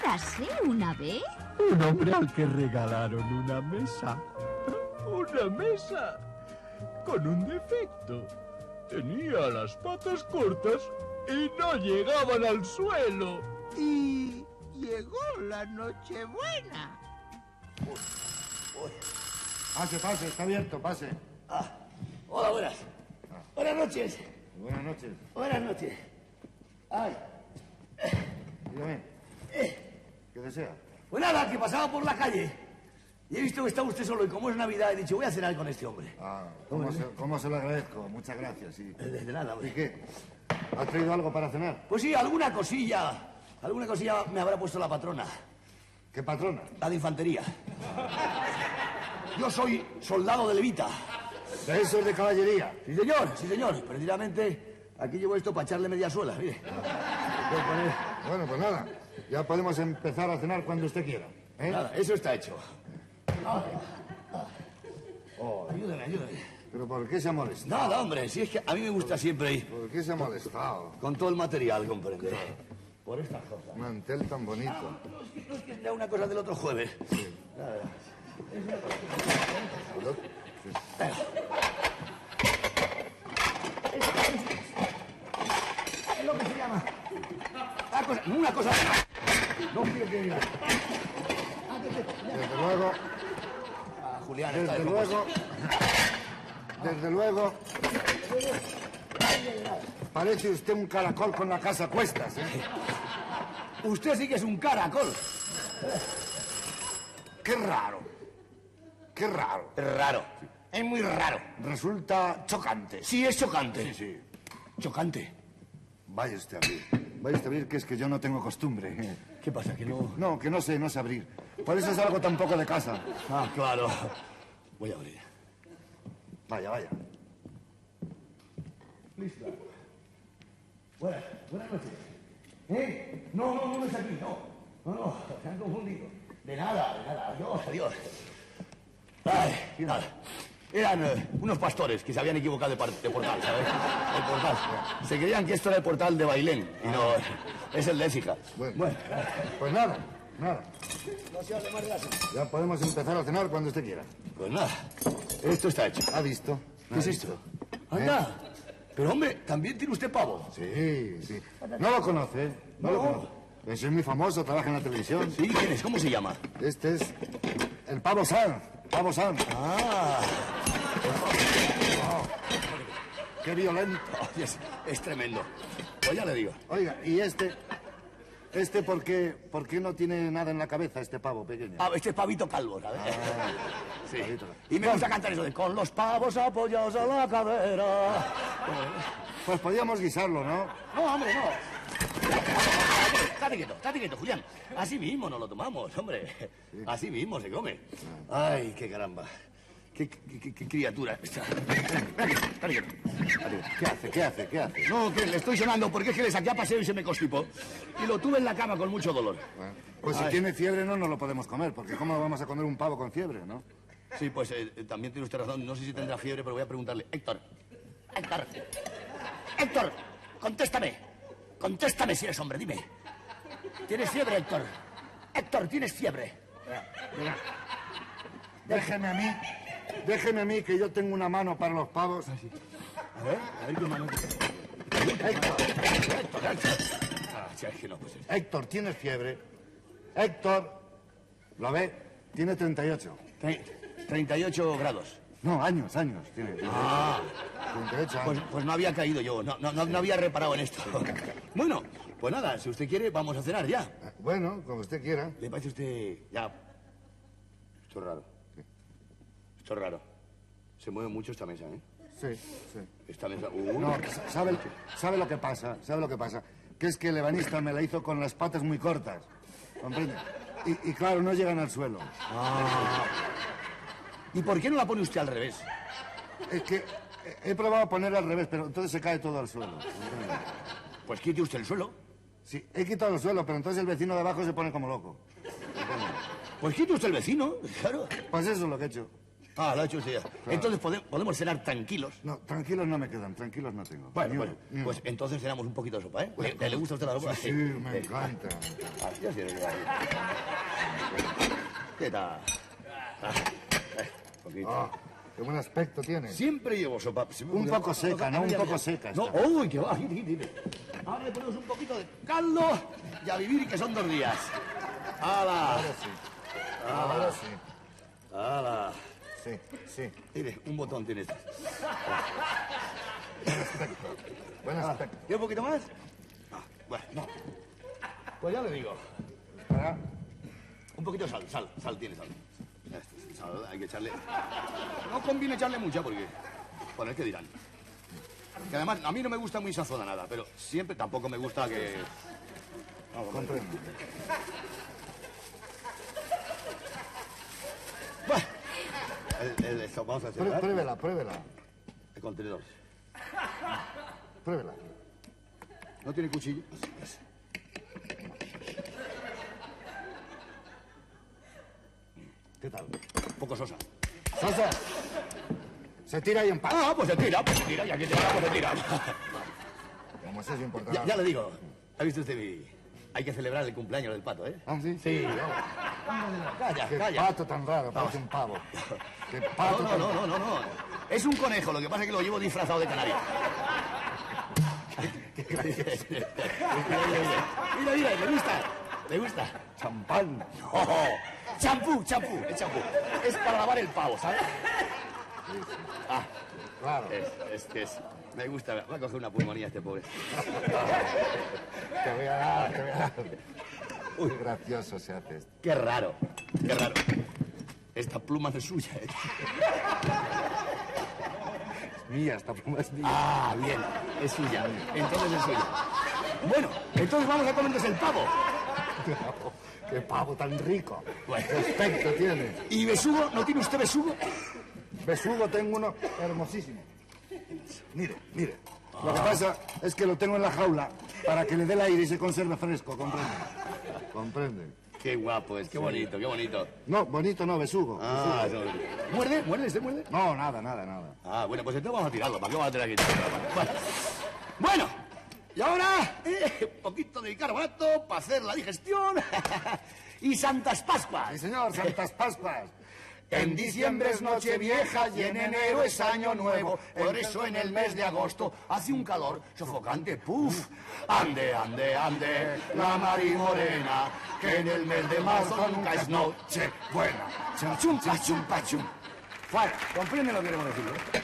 Érase una vez un hombre al que regalaron una mesa. Una mesa con un defecto. Tenía las patas cortas y no llegaban al suelo. Y llegó la Nochebuena. Pase, pase, está abierto, pase. Hola, buenas. Buenas noches. Buenas noches. Buenas noches. Ay. Dígame. ¿Qué desea? Pues nada, que pasaba por la calle y he visto que estaba usted solo y como es Navidad he dicho voy a cenar con este hombre. ¿Cómo se lo agradezco? Muchas gracias, sí. De nada, hombre. ¿Y qué? ¿Has traído algo para cenar? Pues sí, alguna cosilla me habrá puesto la patrona. ¿Qué patrona? La de infantería. Yo soy soldado de levita. ¿De esos de caballería? Sí, señor, sí, señor. Precisamente aquí llevo esto para echarle media suela, mire. Bueno, pues nada. Ya podemos empezar a cenar cuando usted quiera. ¿eh? Nada, eso está hecho. Ayúdeme, ayúdeme. ¿Pero por qué se ha molestado? Nada, hombre, si es que a mí me gusta siempre ir ¿Por qué se ha molestado? con todo el material, comprende. Por estas cosas. Un mantel tan bonito. No es que sea una cosa del otro jueves. Es lo que se llama. Una cosa. No quiero que diga. Desde luego, Julián, desde luego, parece usted un caracol con la casa a cuestas, ¿eh? Usted sí que es un caracol. Qué raro. Qué raro. Es raro. Es muy raro. Resulta chocante. Sí, es chocante. Sí, sí. Chocante. Vaya usted a abrir. Vaya usted a abrir, que es que yo no tengo costumbre. ¿Qué pasa? ¿Que no...? No, que no sé abrir. Por eso es algo tan poco de casa. Ah, claro. Voy a abrir. Vaya, vaya. Listo. Buenas noches. ¿Eh? No es aquí, no, se han confundido. De nada, adiós. Ay, nada. Eran unos pastores que se habían equivocado de portal, ¿sabes? El portal. Se creían que esto era el portal de Bailén y no, es el de Écija. Bueno, pues nada. No se hable más de eso. Ya podemos empezar a cenar cuando usted quiera. Pues nada, esto está hecho. ¿Ha visto? ¿Qué es esto? Anda. Pero hombre, ¿también tiene usted pavo? Sí. No lo conoce, ¿eh? No lo conoce. Ese es muy famoso, trabaja en la televisión. Sí, ¿quién es? ¿Cómo se llama? Este es el Pavo Sanz. Pavo Sanz. Ah. Qué violento. Oye, es tremendo. Pues ya le digo. Oiga, ¿y este por qué no tiene nada en la cabeza, este pavo pequeño? Ah, este es pavito calvo, ¿sabes? Sí. pavito. Y me gusta cantar eso de con los pavos apoyados a la cadera. Pues podíamos guisarlo, ¿no? No, hombre, no. Estate quieto, Julián. Así mismo nos lo tomamos, hombre. Así mismo se come. Ay, qué caramba. Qué criatura esta. Estate quieto. ¿Qué hace? No, que le estoy sonando porque es que le saqué a paseo y se me constipó. Y lo tuve en la cama con mucho dolor. Bueno, pues si tiene fiebre no nos lo podemos comer, porque ¿cómo vamos a comer un pavo con fiebre, no? Sí, pues también tiene usted razón. No sé si tendrá fiebre, pero voy a preguntarle. Héctor, contéstame si eres hombre, dime. ¿Tienes fiebre, Héctor? Héctor, ¿tienes fiebre? Mira. Déjeme a mí, que yo tengo una mano para los pavos. A ver qué mano. Héctor. Héctor, ¿tienes fiebre? Héctor, ¿lo ve? Tiene 38. 38 grados. No, años tiene. 38 años. Pues no había caído yo, no había reparado en esto. Bueno, pues nada, si usted quiere, vamos a cenar ya. Bueno, como usted quiera. ¿Le parece a usted ya? Esto es raro. Esto es raro. Se mueve mucho esta mesa, ¿eh? Sí. Esta mesa... No, ¿sabe lo que pasa? Que es que el ebanista me la hizo con las patas muy cortas. ¿Comprende? Y claro, no llegan al suelo. ¿Y por qué no la pone usted al revés? Es que he probado a ponerla al revés, pero entonces se cae todo al suelo. Pues quite usted el suelo. Sí, he quitado el suelo, pero entonces el vecino de abajo se pone como loco. Pues quite usted el vecino, claro. Pues eso es lo que he hecho. Ah, lo ha hecho usted ya. Claro. Entonces podemos cenar tranquilos. No, tranquilos no me quedan, tranquilos no tengo. Bueno, Ni bueno, uno, ni uno. pues entonces cenamos un poquito de sopa, ¿eh? ¿Le gusta a usted la sopa? Sí, me encanta. Ah, yo sí, ¿qué tal? Poquito. Ah, qué buen aspecto tiene. Siempre llevo sopa. Un poco seca, ¿no? Un poco seca No, está. uy, que va. Mire. Ahora le ponemos un poquito de caldo y a vivir, que son 2 días. ¡Hala! Ahora sí. Ahora sí. ¡Hala! Sí, sí. Mire, un botón tiene este. Buen aspecto. ¿Y un poquito más? Bueno, no. Pues ya le digo. Espera. Un poquito de sal tiene sal. Sal, hay que echarle. No conviene echarle mucha porque. Bueno, es que dirán. Que además a mí no me gusta muy sazonada, pero siempre tampoco me gusta que. Comprendo. Bueno, esto vamos a hacer. Pruébela, pruébela. El contenedor. Pruébela. ¿No tiene cuchillo? ¿Qué tal? Un poco sosa. ¡Sosa! Se tira ahí en paz. Ah, pues se tira, y aquí te va, pues se tira. Como eso es importante. Ya le digo. ¿Ha visto usted mi...? Hay que celebrar el cumpleaños del pato, ¿eh? ¿Ah, sí? Sí. Calla, Qué calla. pato tan raro, parece un pavo. Qué pato tan... No. Es un conejo, lo que pasa es que lo llevo disfrazado de canario. Mira, ¿le gusta? Champán. No, champú, es champú. Es para lavar el pavo, ¿sabes? Ah, Claro. me gusta. Va a coger una pulmonía este pobre. Te voy a dar, te voy a dar. Uy, qué gracioso se hace esto. Qué raro. Esta pluma no es suya, ¿eh? Mía, esta pluma es mía. Ah, bien, es suya. Entonces es suya. Bueno, entonces vamos a comernos el pavo. Qué pavo tan rico. Bueno. Qué aspecto tiene. ¿Y besugo? ¿No tiene usted besugo? Besugo tengo uno hermosísimo. Mire. Lo que pasa es que lo tengo en la jaula para que le dé el aire y se conserve fresco, ¿comprende? Qué guapo es, qué bonito. No, bonito no, besugo. Ah, no. ¿Muerde? ¿Usted muerde? No, nada. Ah, bueno, pues entonces vamos a tirarlo. ¿Para qué vamos a tirar aquí? Bueno, y ahora, un poquito de bicarbonato para hacer la digestión. Y Santas Sí, Pascuas. señor, Santas Pascuas. En diciembre es Nochevieja y en enero es Año Nuevo. Por eso en el mes de agosto hace un calor sofocante. ¡Puf! Ande, la Mari Morena, que en el mes de marzo nunca es noche buena. Chum, pachum. Fuera, comprende lo que queremos decir, ¿eh?